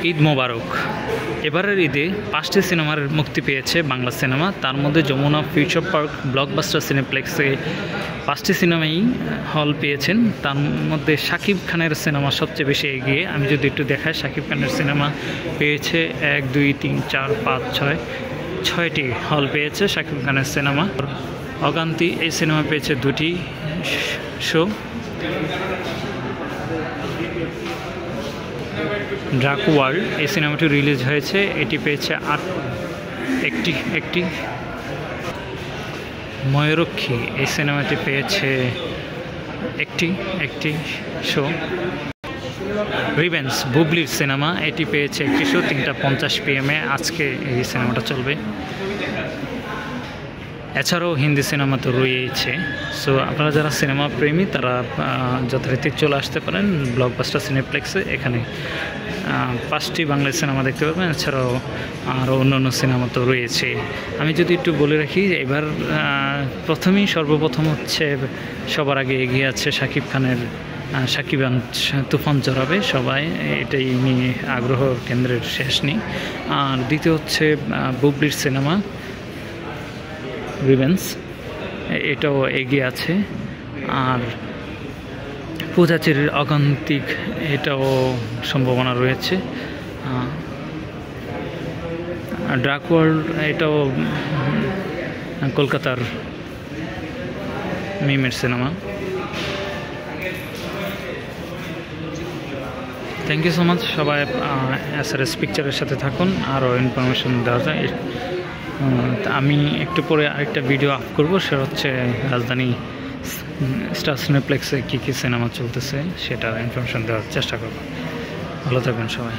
ঈদ মোবারক। এবারের ঈদে 5টি সিনেমার মুক্তি পেয়েছে বাংলা সিনেমা। তার মধ্যে যমুনা ফিউচার পার্ক ব্লকবাস্টার সিনেপ্লেক্সে 5টি সিনেমাই হল পেয়েছেন। তার মধ্যে শাকিব খানের সিনেমা সবচেয়ে বেশি এগিয়ে। আমি যদি একটু দেখাই, শাকিব খানের সিনেমা পেয়েছে 1, 2, 3, 4, 5, 6টি হল পেয়েছে শাকিব খানের সিনেমা। অগান্তি এই সিনেমা পেয়েছে 2টি শো। ড্রাক ওয়ার্ল্ড এই সিনেমাটি রিলিজ হয়েছে, এটি পেয়েছে একটি। ময়ূরক্ষী এই সিনেমাটি পেয়েছে একটি শো। রিভেঞ্জ বুবলির সিনেমা, এটি পেয়েছে 1টি শো। 3:50 PM আজকে এই সিনেমাটা চলবে। এছাড়াও হিন্দি সিনেমা তো রয়েছে। সো আপনারা যারা সিনেমা প্রেমী তারা যথারীতি চলে আসতে পারেন ব্লকবাস্টার সিনেপ্লেক্সে। এখানে 5টি বাংলা সিনেমা দেখতে পাবেন। এছাড়াও আরও অন্যান্য সিনেমা তো রয়েছে। আমি যদি একটু বলে রাখি, এবার সর্বপ্রথম হচ্ছে সবার আগে এগিয়ে আছে শাকিব খানের সাকিবান তুফান জড়াবে সবাই, এটাই নিয়ে আগ্রহ কেন্দ্রের শেষ নেই। আর দ্বিতীয় হচ্ছে বুবলির সিনেমা রিভেঞ্জ, এটাও এগিয়ে আছে। আর পূজাচেরির অগান্তিক, এটাও সম্ভাবনা রয়েছে। ড্রাক ওয়ার্ল্ড এটাও কলকাতার মিমের সিনেমা। Thank you so much. সবাই SRS পিকচারের সাথে থাকুন, আরও ইনফরমেশন দেওয়া যায়। আমি একটু পরে আরেকটা ভিডিও আপ করবো, সেটা হচ্ছে রাজধানী স্টার সিনেপ্লেক্সে কী সিনেমা চলতেছে সেটার ইনফরমেশন দেওয়ার চেষ্টা করব। ভালো থাকবেন সবাই।